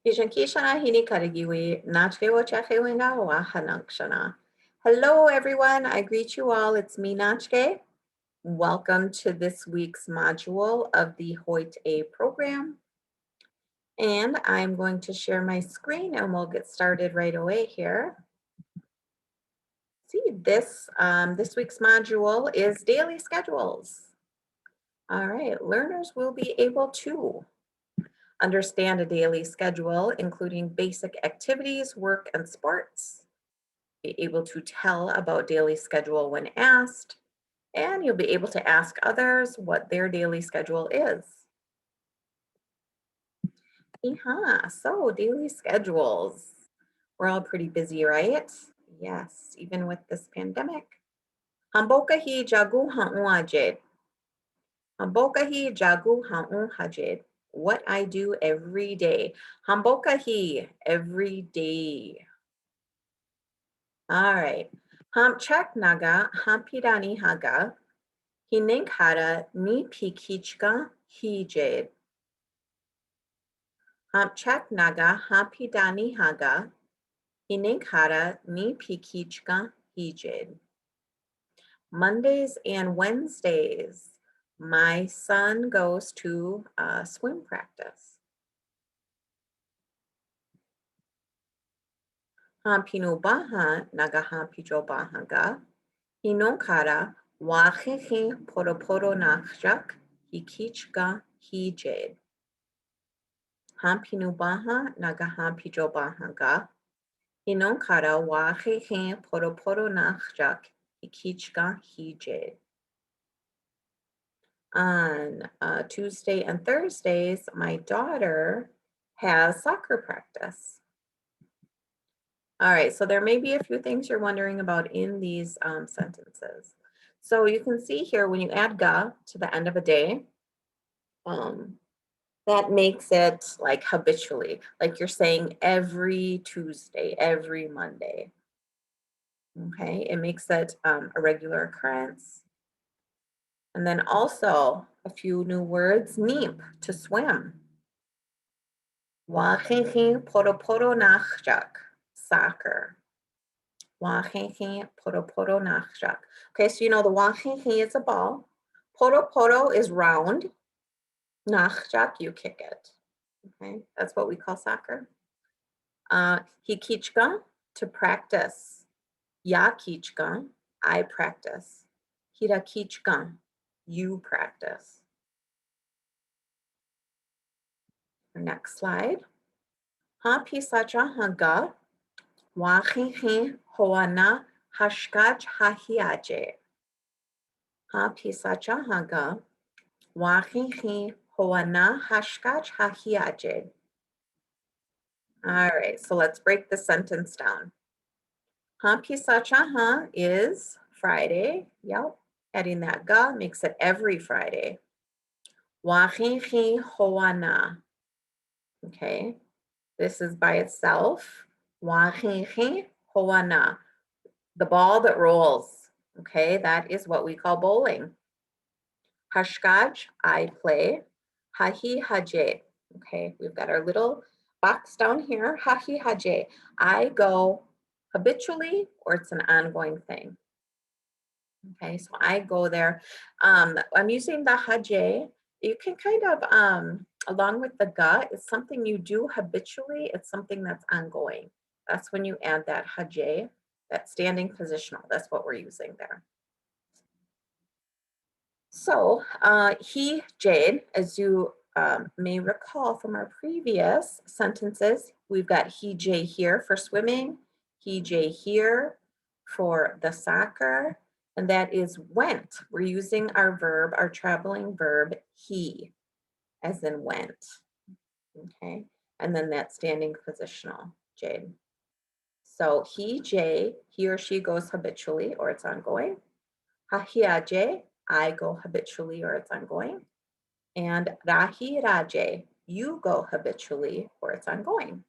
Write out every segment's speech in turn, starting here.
Kishankishana hini karigiwi, nachkewo chakewinga wa hanakshana. Hello, everyone. I greet you all. It's me, Nachke. Welcome to this week's module of the Hoyt A program. And I'm going to share my screen and we'll get started right away here. See, this week's module is daily schedules. All right, learners will be able to understand a daily schedule, including basic activities, work, and sports. Be able to tell about daily schedule when asked, and you'll be able to ask others what their daily schedule is. So daily schedules. We're all pretty busy, right? Yes, even with this pandemic. Hamboka hi jagu ha'u ajed. Hamboka hi jagu ha'u hajed. What I do every day. Hamboka hi, every day. All right. Hamchak naga hampidani haga. Hinenkara ni pikichka hijed. Hampchak naga hampidani haga. Hinenkara ni pikichka hijed. Mondays and Wednesdays, my son goes to swim practice. Hampinubaha naga hampijobahaga. Hinonkara wahehe poroporo nachjak hikichka hijed. Hampinubaha naga hampijobahaga. Hinonkara wahehe poroporo nachjak hikichka hijed. On Tuesday and Thursdays, my daughter has soccer practice. All right, so there may be a few things you're wondering about in these sentences. So you can see here when you add ga to the end of a day, that makes it like habitually, like you're saying every Tuesday, every Monday. Okay, it makes it a regular occurrence. And then also a few new words, neep, to swim. Wahehe poroporo nachjak, soccer. Wahehe poroporo nachjak. Okay, so you know the wahehe is a ball. Poroporo is round. Nachjak, you kick it. Okay, that's what we call soccer. Hikichka, to practice. Yakichka, I practice. Hirakichka, you practice. Next slide. Ha pisacha haga wahehe hoana hashkach hahiaje. Ha pisacha haga wahehe hoana hashkach hahiaje. All right, so let's break the sentence down. Ha pisacha ha is Friday. Yep, adding that ga makes it every Friday. Wahehe hoana. Okay, this is by itself. Wahehe hoana, the ball that rolls. Okay, that is what we call bowling. Hashkaj, I play. Hahi haje. Okay, we've got our little box down here. Hahi haje, I go habitually, or it's an ongoing thing. Okay, so I go there. I'm using the haje. You can kind of, along with the ga, it's something you do habitually. It's something that's ongoing. That's when you add that haje, that standing positional. That's what we're using there. So he, Jade, as you may recall from our previous sentences, we've got he, Jay here for swimming, he, Jay here for the soccer, and that is went. We're using our verb, our traveling verb, he, as in went, okay? And then that standing positional, Jade. So he, Jay, he or she goes habitually, or it's ongoing. Hahia, Jay, I go habitually, or it's ongoing. And rahi raje, you go habitually, or it's ongoing.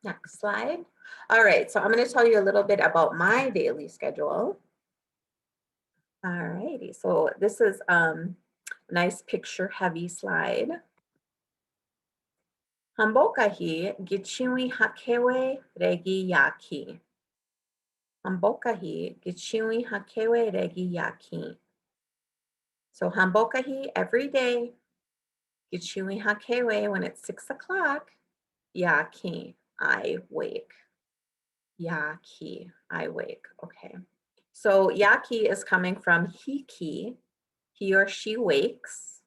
Next slide. All right, so I'm going to tell you a little bit about my daily schedule. All righty, so this is a nice picture heavy slide. Hambokahi gichiwi hakewe regi yaki. Hambokahi gichiwi hakewe regi yaki. So hambokahi every day. Gichiwi hakewe when it's 6 o'clock. Yaki, I wake. Yaki, I wake. Okay. So yaki is coming from hiki. He or she wakes.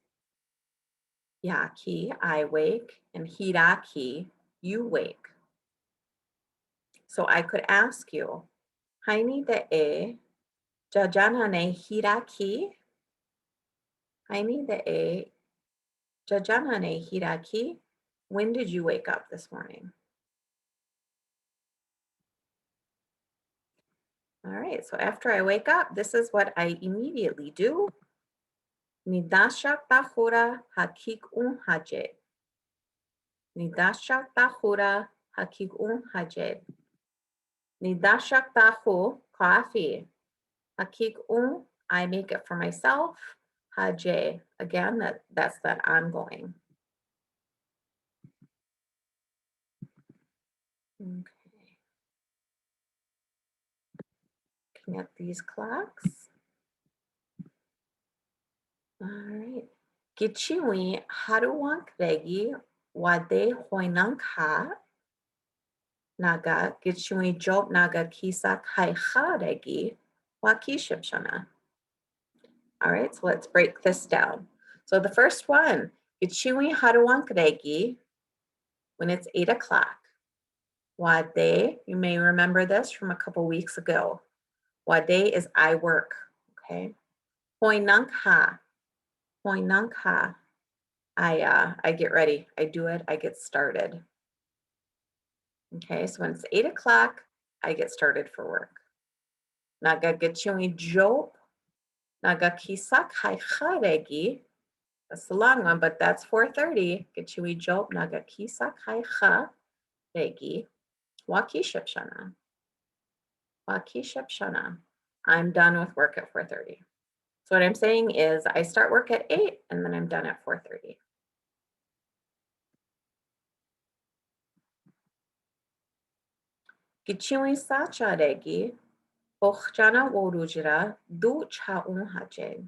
Yaki, I wake. And hiraki, you wake. So I could ask you, Haini de e jajanane hiraki? Haini de e jajanane hiraki? When did you wake up this morning? All right, so after I wake up, this is what I immediately do. Nidashak tahura hakik haje. Nidashak tahura hakik haje. Nidashak tahu coffee. Hakik I make it for myself. Haje, again, that's that ongoing. Okay. Looking at these clocks. All right. Gichiwi haruwank regi wade hoinanka naga gichiwi job naga kisa kaiha regi wakishipshana. All right, so let's break this down. So the first one, gichiwi haruwank regi, when it's 8 o'clock. Wade, you may remember this from a couple weeks ago. Wade is I work, okay? Hoinanka, hoinanka, I get ready, I do it, I get started. Okay, so when it's 8 o'clock, I get started for work. Naga gichiwi job, naga kisak haicharegi, that's the long one, but that's 4:30. Gichiwi job, naga kisak haicharegi, wakishipshana. Wakishipshana. I'm done with work at 4:30. So what I'm saying is I start work at 8 and then I'm done at 4:30. Gichiwi sacharegi, hochjana worujira du chaun haje.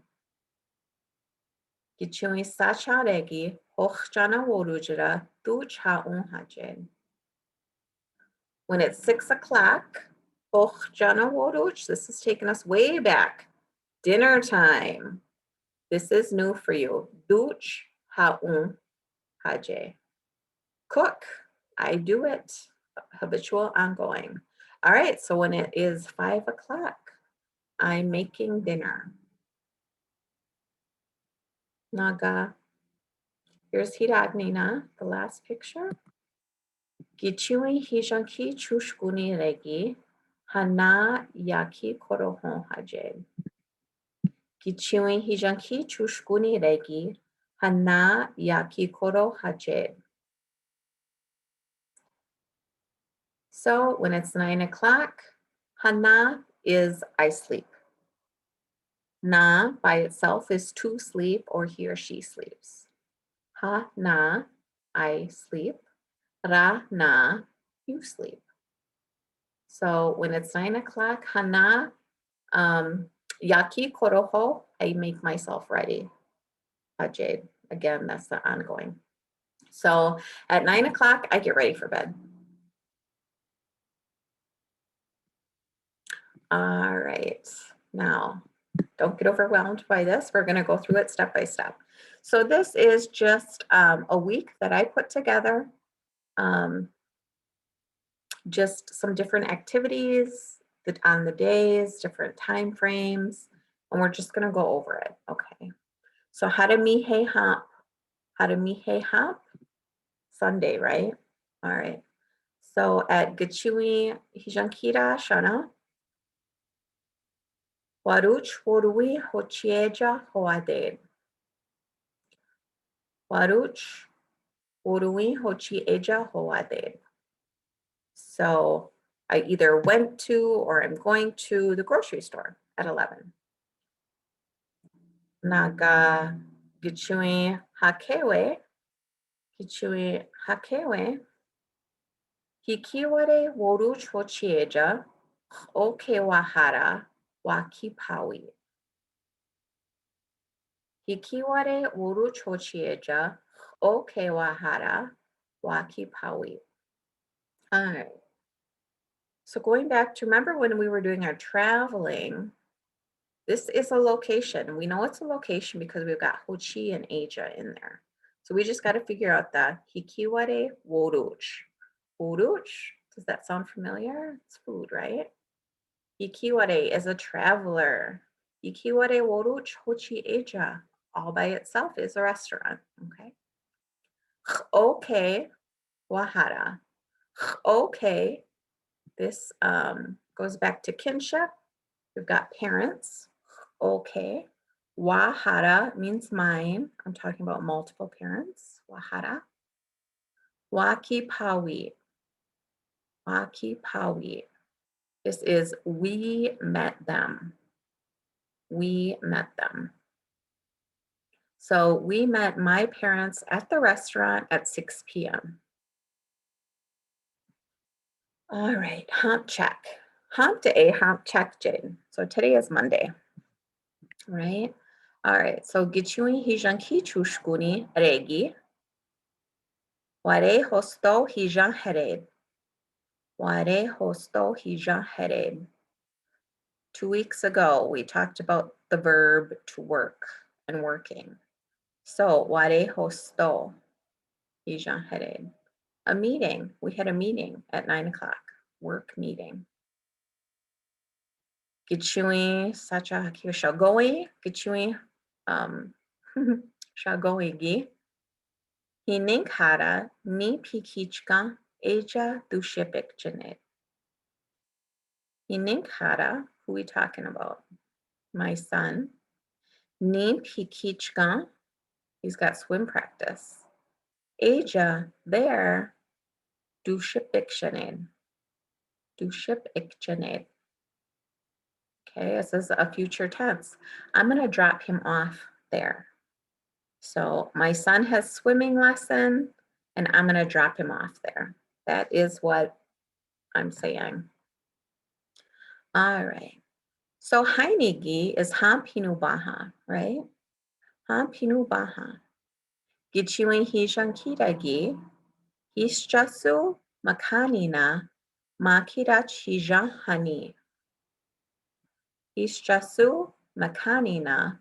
Gichiwi sacharegi, hochjana worujira du chaun haje. When it's 6 o'clock, hochjana woruj, this is taking us way back. Dinner time. This is new for you. Duch haun haje. Cook, I do it. Habitual, ongoing. All right, so when it is 5 o'clock, I'm making dinner. Naga. Here's Hiragnina, the last picture. Gichiwi hijanki chushkuni regi, hana yaki korohon haje. Gichiwi hijanki chushkuni regi, hana yaki koro haje. So when it's 9 o'clock, hana is I sleep. Na by itself is to sleep or he or she sleeps. Ha na, I sleep. Ra na, you sleep. So when it's 9 o'clock, hana, yaki koroho, I make myself ready. Ajed, again, that's the ongoing. So at 9 o'clock, I get ready for bed. All right, now don't get overwhelmed by this. We're going to go through it step by step. So this is just a week that I put together. Just some different activities on the days, different time frames, and we're just going to go over it. Okay. So how to mihe hap? How to mihe hap? Sunday, right? All right. So at Gachui Hijankira Shana, Waruch Worui Hochieja Hoade. Waruch Worui Hochieja Hoade. So I either went to or I'm going to the grocery store at 11. Naga Gichui Hakewe Gichui hakewe. Hikiware woru chochieja. Oke wahara wakipawi. Hikiware woru chochieja. Oke wahara wakipawi. All right. So going back to remember when we were doing our traveling, this is a location. We know it's a location because we've got Hochi and Asia in there. So we just got to figure out the Hikiware woruch. Woruch, does that sound familiar? It's food, right? Hikiware is a traveler. Hikiware woruch Hochi Asia all by itself is a restaurant. Okay. Okay, wahara. Okay, this goes back to kinship. We've got parents. Okay. Wahara means mine. I'm talking about multiple parents. Wahara. Wakipawi. Wakipawi. This is we met them. We met them. So we met my parents at the restaurant at 6 p.m. All right, hump check. Hump day, hump check, Jane. So today is Monday, right? All right, so gichuni hijanki chushkuni regi. Ware hosto hijan hered. Ware hosto hijan hered. 2 weeks ago, we talked about the verb to work and working. So, ware hosto hijan hered. A meeting. We had a meeting at 9 o'clock. Work meeting. Gichui sacha hakio shagoi. Gichui shagoi gi. Hininkara ni pikichka eja dushipik janet. Hininkara, who we talking about? My son. Ni pikichka, he's got swim practice. Aja, there, dushipik janet. Dushipik janet. Okay, this is a future tense. I'm going to drop him off there. So my son has swimming lesson and I'm going to drop him off there. That is what I'm saying. All right. So hainigi is hampinu baha, right? Hampinu baha. Gichiwin hijan kiragi. Hisjasu makanina makirach hijan hani. Hisjasu makanina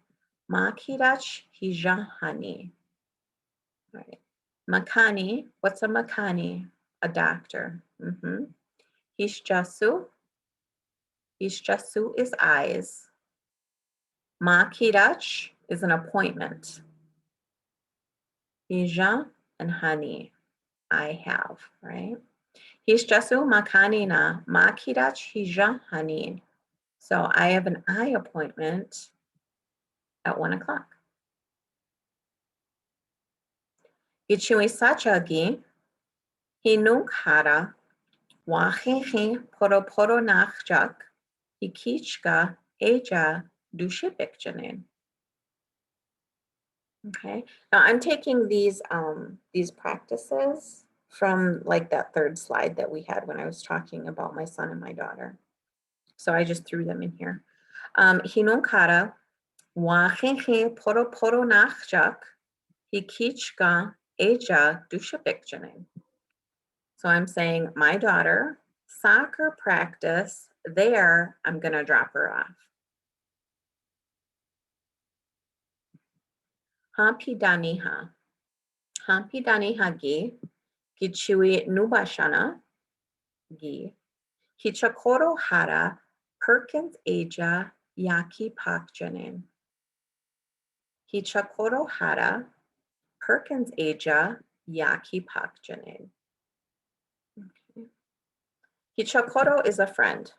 makirach hijan hani. Right. Makani, what's a makani? A doctor. Hisjasu. Hisjasu is eyes. Makirach is an appointment. Hija and hani, I have, right? Hisjasu makanina makirach hija hani. So I have an eye appointment at 1 o'clock. Gichui sachagi hinunkara wahehe poro nachjak hikichka eja dushipik janin. Okay, now I'm taking these practices from like that third slide that we had when I was talking about my son and my daughter. So I just threw them in here. Hinunkara wahehe poro nachjak hikichka eja dushipik janin. So I'm saying my daughter, soccer practice, there I'm gonna drop her off. Hampidaniha. Hampidaniha gi. Gichui nubashana gi. Hichakoro hara Perkins Aja Yaki Pakjanin. Hichakoro hara Perkins Aja Yaki Pakjanin. Okay. Hichakoro is a friend.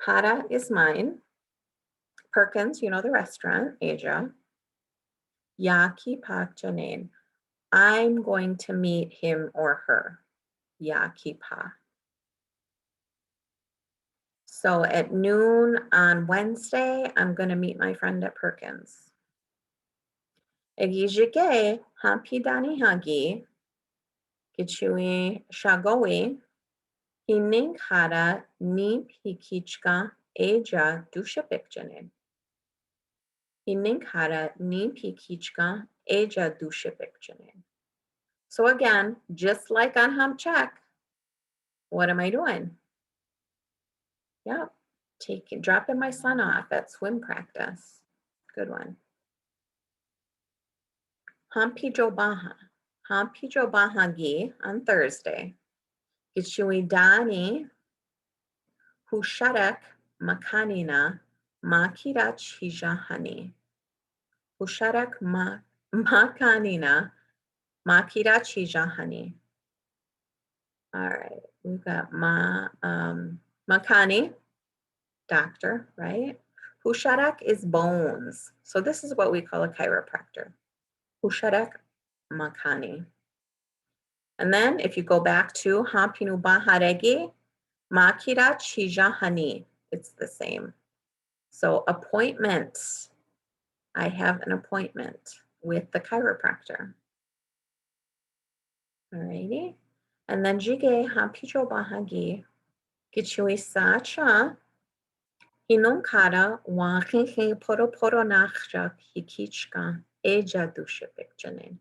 Hara is mine. Perkins, you know the restaurant, Aja. Yaki Pakjanin. I'm going to meet him or her. Yaki Pa. So at noon on Wednesday, I'm going to meet my friend at Perkins. Egijige hampidani hagi gichui shagowi hining hara ni pikichka eja dushapikjanin. Hining hara ni pikichka eja dushapikjanin. So again, just like on hump check, what am I doing? Yep, dropping my son off at swim practice. Good one. Hampijobaha. Hampijobahagi on Thursday. Gichui dani husharak makanina makirat hijahani. Husharak makanina makirat hijahani. All right, we've got makani, doctor, right? Husharak is bones. So this is what we call a chiropractor. Husharak makani. And then if you go back to hampinu baharegi, makira chijahani, it's the same. So appointments, I have an appointment with the chiropractor. All righty. And then jige hampicho bahagi, gichui sacha, hinonkara wakihe poro poro nachja hikichka eja dusha pikjanin.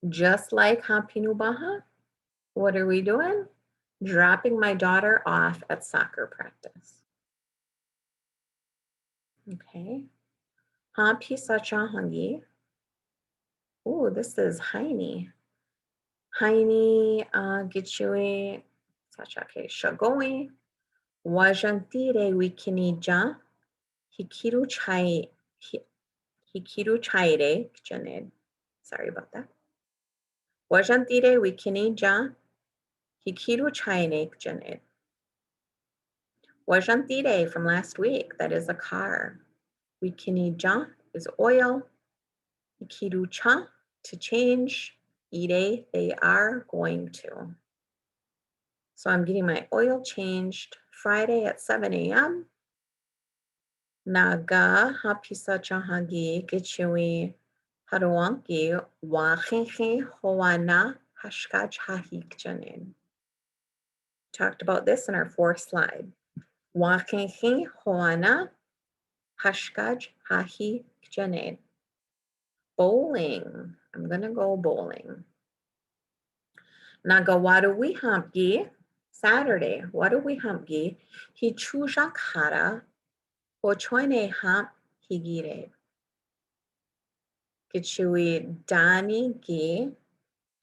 Just like hampinu baha, what are we doing? Dropping my daughter off at soccer practice. Okay. Hampi sacha hangi. Oh, this is Heini. Heini gichui sacha ke shagoi. Wajantire wikinija. Hikiru chaire janed. Sorry about that. Wajantire wikinija. Hikiru chaire janed. Wajantire from last week, that is a car. Wikinija is oil. Hikiru-cha, to change. Ire, they are going to. So I'm getting my oil changed Friday at 7 a.m. Naga hapisa chahagi gichui haruanki wachichi hoana hashkaj hahik janin. Talked about this in our fourth slide. Wachichi hoana hashkaj hahik janin. Bowling. I'm going to go bowling. Naga wadu hampgi, Saturday, wadu hampgi, hi chujak hara, hochoine hamp higire. Gichui dani gi,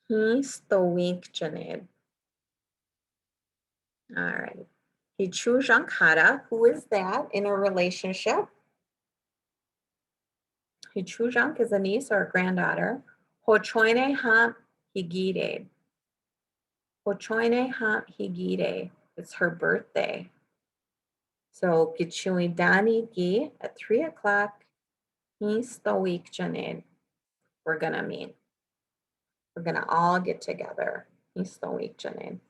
hi stowink janed. All right. Hi chujak hara, who is that in a relationship? Hi chujak is a niece or a granddaughter. Hochoine hamp higire. Hochoine hamp higire. It's her birthday. So gichui dani gi at 3 o'clock. He's the week janid. We're gonna meet. We're gonna all get together. He's the week janid.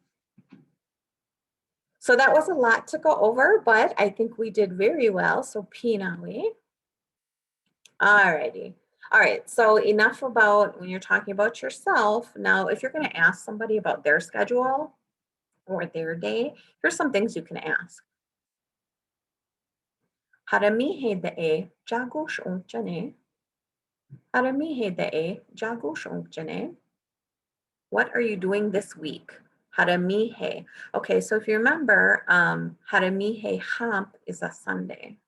So that was a lot to go over, but I think we did very well. So pinawi. Alrighty. All right, so enough about when you're talking about yourself. Now, if you're gonna ask somebody about their schedule or their day, here's some things you can ask. Haramihe de jagush unkjane. Haramihe de jagush unkjane. What are you doing this week? Haramihe. Okay, so if you remember, Haramihe Hamp is a Sunday.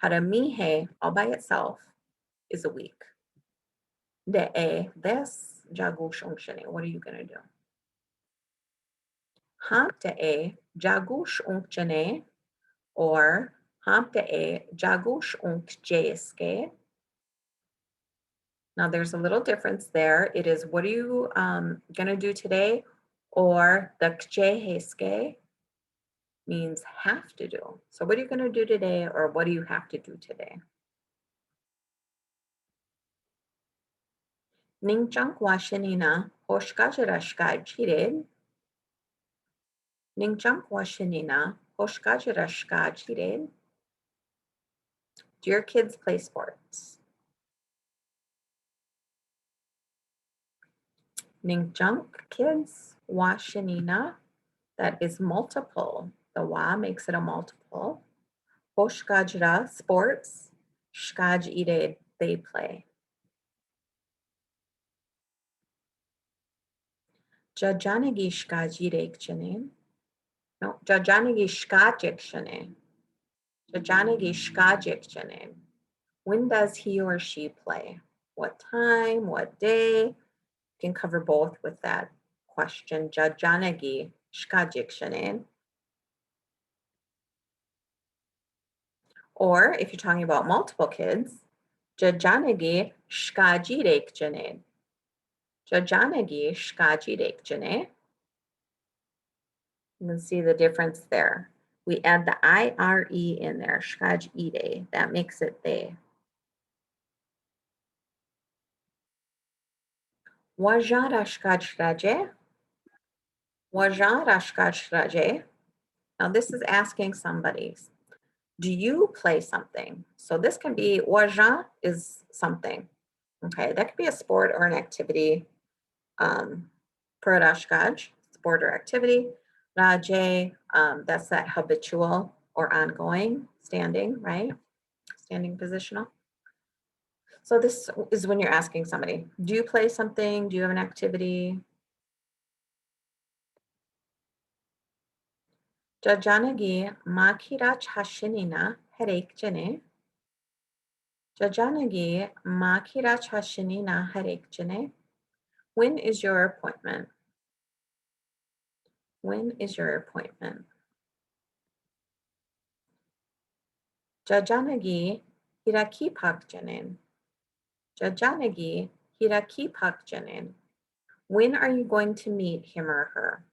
Haramihe, all by itself, is a week. De'e, this, jagush unkshane. What are you going to do? Hamp de'e, jagush unkshane, or hamp de'e, jagush unkjeske. Now there's a little difference there. It is, what are you going to do today? Or the kjeheske means have to do. So what are you going to do today, or what do you have to do today? Ningchang washanina hoshkajarashka jired. Ningchang washanina hoshkajarashka jired. Do your kids play sports? Ningjunk, kids. Washinina, that is multiple. The wa makes it a multiple. Hoshkajra, sports. Shkaj ire, they play. Jajanagi shkajirek chane. No, jajanagi shkajik chane. Jajanagi shkajik chane. When does he or she play? What time? What day? You can cover both with that question. Jajanagi shkajik chane. Or if you're talking about multiple kids, Jajanagi shkajirek chane. Jajanagi shkajirek chane. You can see the difference there. We add the IRE in there, shkajire. That makes it they. Wajan rashkajraje. Wajan rashkajraje. Now this is asking somebody, do you play something? So this can be, wajan is something. Okay, that could be a sport or an activity. Pradashkaj, sport or activity. Raje, that's that habitual or ongoing, standing, right? Standing positional. So this is when you're asking somebody, do you play something? Do you have an activity? Jajanagi makira chashinina herek jene. Jajanagi makira chashinina herek jene. When is your appointment? When is your appointment? Jajanagi hiraki pak janen. Jajanagi hiraki pak janen. When are you going to meet him or her?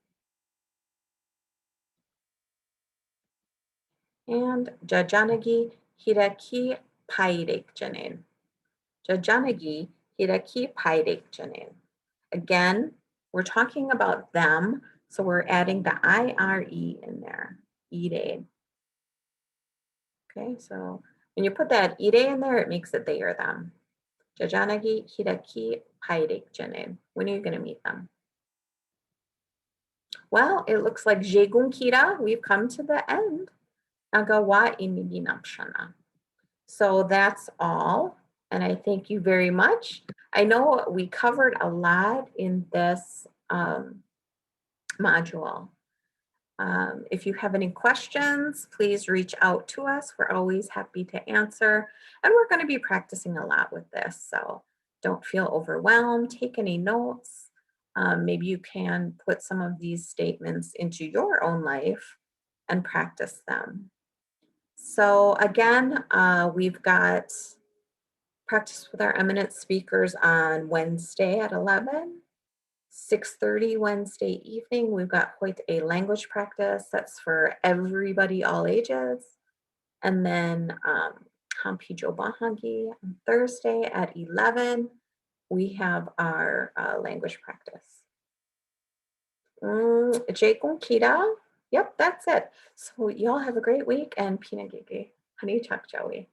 And Jajanagi hiraki pairek janen. Jajanagi hiraki pairek janen. Again, we're talking about them, so we're adding the IRE in there. Ire. Okay, so when you put that ire in there, it makes it they or them. Jajanagi hiraki pairek janen. When are you going to meet them? Well, it looks like Jegun Kira, we've come to the end. Agawa imiginapshana. So that's all. And I thank you very much. I know we covered a lot in this module. If you have any questions, please reach out to us. We're always happy to answer. And we're going to be practicing a lot with this. So don't feel overwhelmed. Take any notes. Maybe you can put some of these statements into your own life and practice them. So again, we've got practice with our eminent speakers on Wednesday at 11. 6:30 Wednesday evening, we've got quite a language practice. That's for everybody, all ages. And then Hampijo Bahangi on Thursday at 11, we have our language practice. Jekun Kita. Yep, that's it. So y'all have a great week and Pinagigi. Honey Chak Joey.